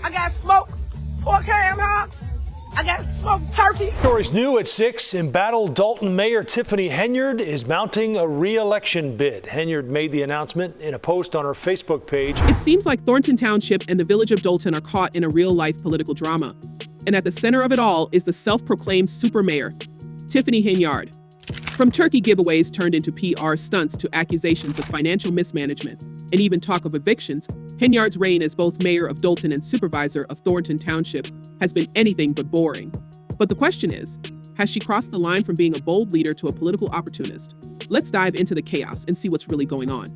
I got smoked pork ham hocks. I got smoked turkey. Stories new at 6. Embattled Dolton Mayor Tiffany Henyard is mounting a re-election bid. Henyard made the announcement in a post on her Facebook page. It seems like Thornton Township and the Village of Dolton are caught in a real-life political drama. And at the center of it all is the self-proclaimed super mayor, Tiffany Henyard. From turkey giveaways turned into PR stunts to accusations of financial mismanagement and even talk of evictions, Henyard's reign as both mayor of Dolton and supervisor of Thornton Township has been anything but boring. But the question is, has she crossed the line from being a bold leader to a political opportunist? Let's dive into the chaos and see what's really going on.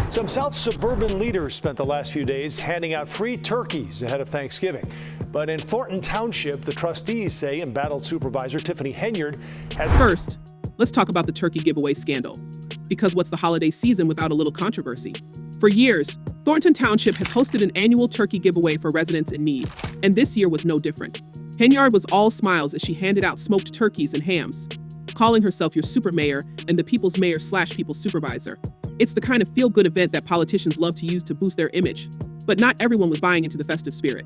Some South suburban leaders spent the last few days handing out free turkeys ahead of Thanksgiving. But in Thornton Township, the trustees say embattled supervisor Tiffany Henyard has... First, let's talk about the turkey giveaway scandal. Because what's the holiday season without a little controversy? For years, Thornton Township has hosted an annual turkey giveaway for residents in need, and this year was no different. Henyard was all smiles as she handed out smoked turkeys and hams, calling herself your super mayor and the people's mayor / people's supervisor. It's the kind of feel-good event that politicians love to use to boost their image. But not everyone was buying into the festive spirit.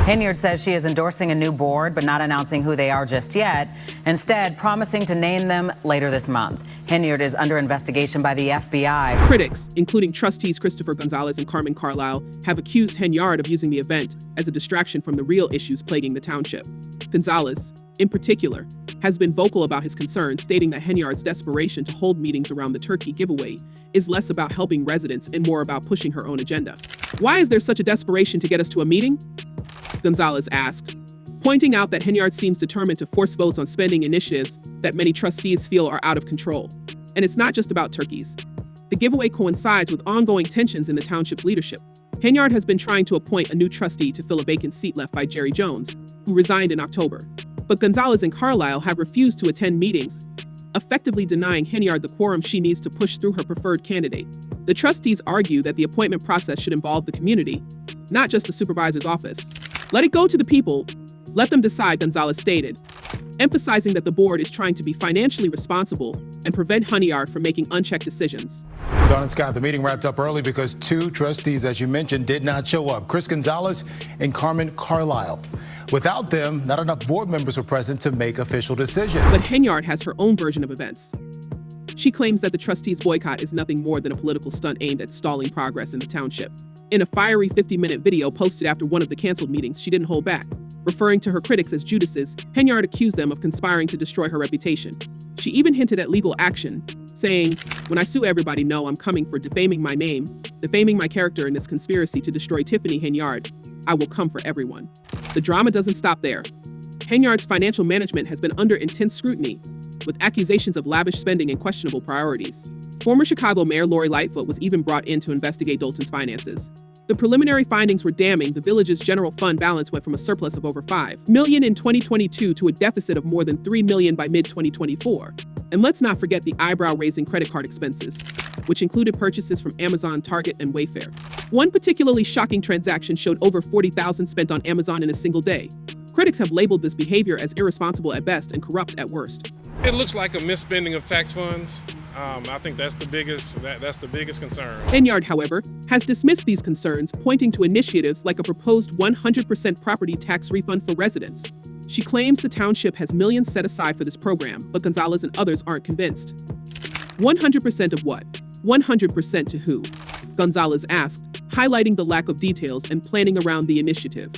Henyard says she is endorsing a new board, but not announcing who they are just yet. Instead, promising to name them later this month. Henyard is under investigation by the FBI. Critics, including trustees Christopher Gonzalez and Carmen Carlisle, have accused Henyard of using the event as a distraction from the real issues plaguing the township. Gonzalez, in particular, has been vocal about his concerns, stating that Henyard's desperation to hold meetings around the turkey giveaway is less about helping residents and more about pushing her own agenda. Why is there such a desperation to get us to a meeting? Gonzalez asked, pointing out that Henyard seems determined to force votes on spending initiatives that many trustees feel are out of control. And it's not just about turkeys. The giveaway coincides with ongoing tensions in the township's leadership. Henyard has been trying to appoint a new trustee to fill a vacant seat left by Jerry Jones, who resigned in October. But Gonzalez and Carlisle have refused to attend meetings, effectively denying Henyard the quorum she needs to push through her preferred candidate. The trustees argue that the appointment process should involve the community, not just the supervisor's office. Let it go to the people. Let them decide, Gonzalez stated, emphasizing that the board is trying to be financially responsible and prevent Henyard from making unchecked decisions. Dawn and Scott, the meeting wrapped up early because 2 trustees, as you mentioned, did not show up. Chris Gonzalez and Carmen Carlisle. Without them, not enough board members were present to make official decisions. But Henyard has her own version of events. She claims that the trustees' boycott is nothing more than a political stunt aimed at stalling progress in the township. In a fiery 50-minute video posted after one of the canceled meetings, she didn't hold back. Referring to her critics as Judases, Henyard accused them of conspiring to destroy her reputation. She even hinted at legal action, saying, "When I sue everybody, know I'm coming for defaming my name, defaming my character in this conspiracy to destroy Tiffany Henyard. I will come for everyone." The drama doesn't stop there. Henyard's financial management has been under intense scrutiny, with accusations of lavish spending and questionable priorities. Former Chicago Mayor Lori Lightfoot was even brought in to investigate Dolton's finances. The preliminary findings were damning. The village's general fund balance went from a surplus of over $5 million in 2022 to a deficit of more than $3 million by mid-2024. And let's not forget the eyebrow-raising credit card expenses, which included purchases from Amazon, Target, and Wayfair. One particularly shocking transaction showed over $40,000 spent on Amazon in a single day. Critics have labeled this behavior as irresponsible at best and corrupt at worst. It looks like a misspending of tax funds. I think that's the biggest concern. Henyard, however, has dismissed these concerns, pointing to initiatives like a proposed 100% property tax refund for residents. She claims the township has millions set aside for this program, but Gonzalez and others aren't convinced. 100% of what? 100% to who? Gonzalez asked, highlighting the lack of details and planning around the initiative.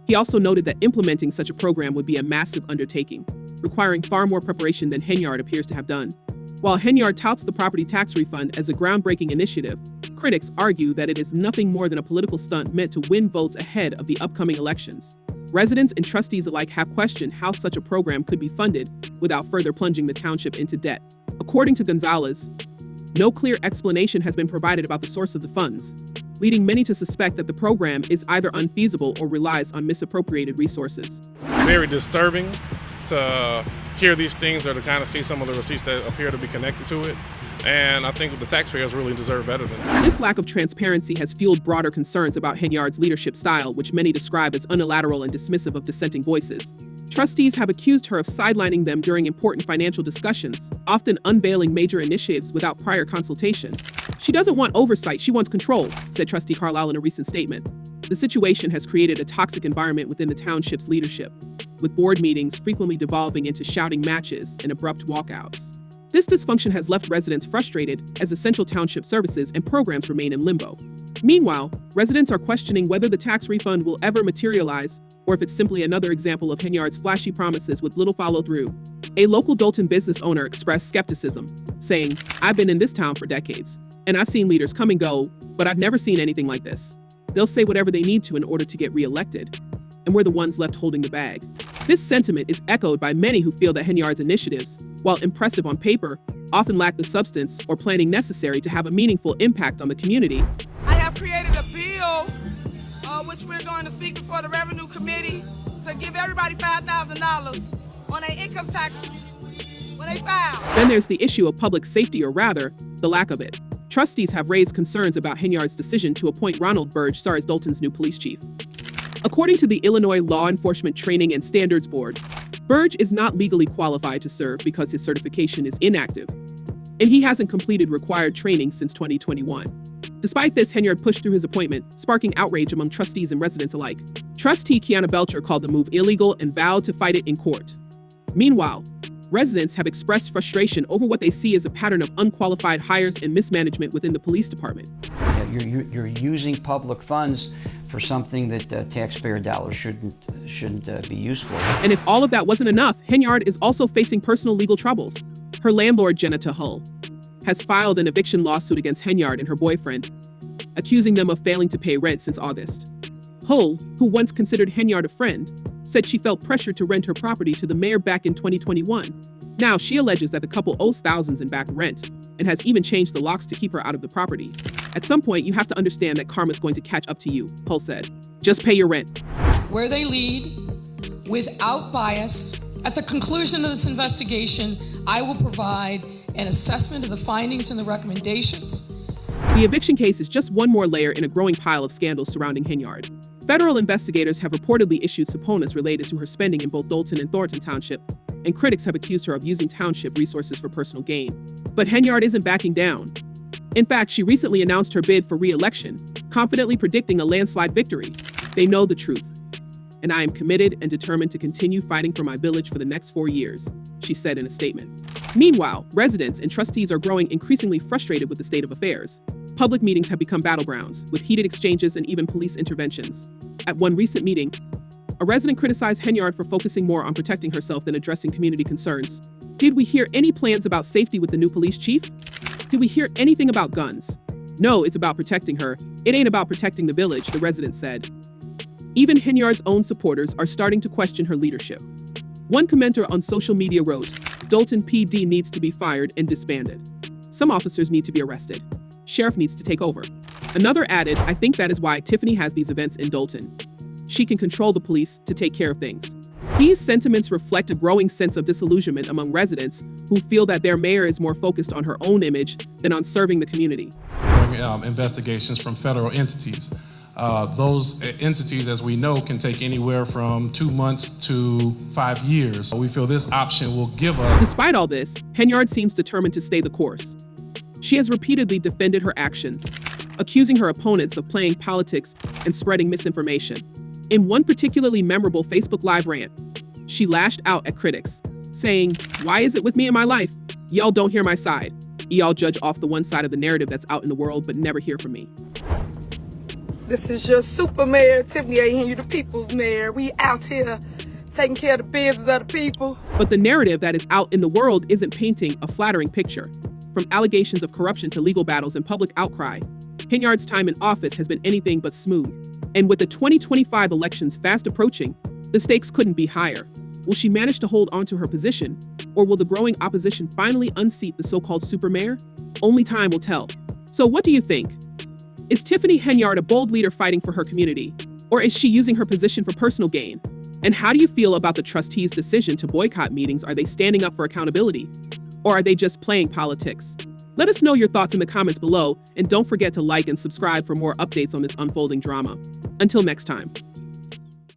He also noted that implementing such a program would be a massive undertaking, requiring far more preparation than Henyard appears to have done. While Henyard touts the property tax refund as a groundbreaking initiative, critics argue that it is nothing more than a political stunt meant to win votes ahead of the upcoming elections. Residents and trustees alike have questioned how such a program could be funded without further plunging the township into debt. According to Gonzalez, no clear explanation has been provided about the source of the funds, leading many to suspect that the program is either unfeasible or relies on misappropriated resources. Very disturbing to hear these things or to kind of see some of the receipts that appear to be connected to it. And I think the taxpayers really deserve better than that. This lack of transparency has fueled broader concerns about Henyard's leadership style, which many describe as unilateral and dismissive of dissenting voices. Trustees have accused her of sidelining them during important financial discussions, often unveiling major initiatives without prior consultation. She doesn't want oversight, she wants control, said Trustee Carlisle in a recent statement. The situation has created a toxic environment within the township's leadership, with board meetings frequently devolving into shouting matches and abrupt walkouts. This dysfunction has left residents frustrated as essential township services and programs remain in limbo. Meanwhile, residents are questioning whether the tax refund will ever materialize or if it's simply another example of Henyard's flashy promises with little follow-through. A local Dolton business owner expressed skepticism, saying, "I've been in this town for decades, and I've seen leaders come and go, but I've never seen anything like this. They'll say whatever they need to in order to get reelected, and we're the ones left holding the bag." This sentiment is echoed by many who feel that Henyard's initiatives, while impressive on paper, often lack the substance or planning necessary to have a meaningful impact on the community. I have created a bill, which we're going to speak before the Revenue Committee, to give everybody $5,000 on their income taxes when they file. Then there's the issue of public safety, or rather, the lack of it. Trustees have raised concerns about Henyard's decision to appoint Ronald Burge as Dolton's new police chief. According to the Illinois Law Enforcement Training and Standards Board, Burge is not legally qualified to serve because his certification is inactive, and he hasn't completed required training since 2021. Despite this, Henyard pushed through his appointment, sparking outrage among trustees and residents alike. Trustee Kiana Belcher called the move illegal and vowed to fight it in court. Meanwhile, residents have expressed frustration over what they see as a pattern of unqualified hires and mismanagement within the police department. You're using public funds for something that taxpayer dollars shouldn't be used for. And if all of that wasn't enough, Henyard is also facing personal legal troubles. Her landlord, Jenna Hull, has filed an eviction lawsuit against Henyard and her boyfriend, accusing them of failing to pay rent since August. Hull, who once considered Henyard a friend, said she felt pressured to rent her property to the mayor back in 2021. Now she alleges that the couple owes thousands in back rent and has even changed the locks to keep her out of the property. At some point, you have to understand that karma's going to catch up to you, Hull said. Just pay your rent. Where they lead, without bias. At the conclusion of this investigation, I will provide an assessment of the findings and the recommendations. The eviction case is just one more layer in a growing pile of scandals surrounding Henyard. Federal investigators have reportedly issued subpoenas related to her spending in both Dolton and Thornton Township, and critics have accused her of using township resources for personal gain. But Henyard isn't backing down. In fact, she recently announced her bid for re-election, confidently predicting a landslide victory. They know the truth, and I am committed and determined to continue fighting for my village for the next 4 years, she said in a statement. Meanwhile, residents and trustees are growing increasingly frustrated with the state of affairs. Public meetings have become battlegrounds, with heated exchanges and even police interventions. At one recent meeting, a resident criticized Henyard for focusing more on protecting herself than addressing community concerns. Did we hear any plans about safety with the new police chief? Did we hear anything about guns? No, it's about protecting her. It ain't about protecting the village, the resident said. Even Henyard's own supporters are starting to question her leadership. One commenter on social media wrote, "Dolton PD needs to be fired and disbanded. Some officers need to be arrested. Sheriff needs to take over." Another added, "I think that is why Tiffany has these events in Dolton. She can control the police to take care of things." These sentiments reflect a growing sense of disillusionment among residents who feel that their mayor is more focused on her own image than on serving the community. Investigations from federal entities. Those entities, as we know, can take anywhere from 2 months to 5 years. We feel this option will give us. Despite all this, Henyard seems determined to stay the course. She has repeatedly defended her actions, accusing her opponents of playing politics and spreading misinformation. In one particularly memorable Facebook Live rant, she lashed out at critics, saying, "Why is it with me in my life? Y'all don't hear my side. Y'all judge off the one side of the narrative that's out in the world, but never hear from me." This is your super mayor, Tiffany Henyard, the people's mayor. We out here taking care of the business of the people. But the narrative that is out in the world isn't painting a flattering picture. From allegations of corruption to legal battles and public outcry, Henyard's time in office has been anything but smooth. And with the 2025 elections fast approaching, the stakes couldn't be higher. Will she manage to hold onto her position, or will the growing opposition finally unseat the so-called super mayor? Only time will tell. So what do you think? Is Tiffany Henyard a bold leader fighting for her community, or is she using her position for personal gain? And how do you feel about the trustees' decision to boycott meetings? Are they standing up for accountability, or are they just playing politics? Let us know your thoughts in the comments below, and don't forget to like and subscribe for more updates on this unfolding drama. Until next time.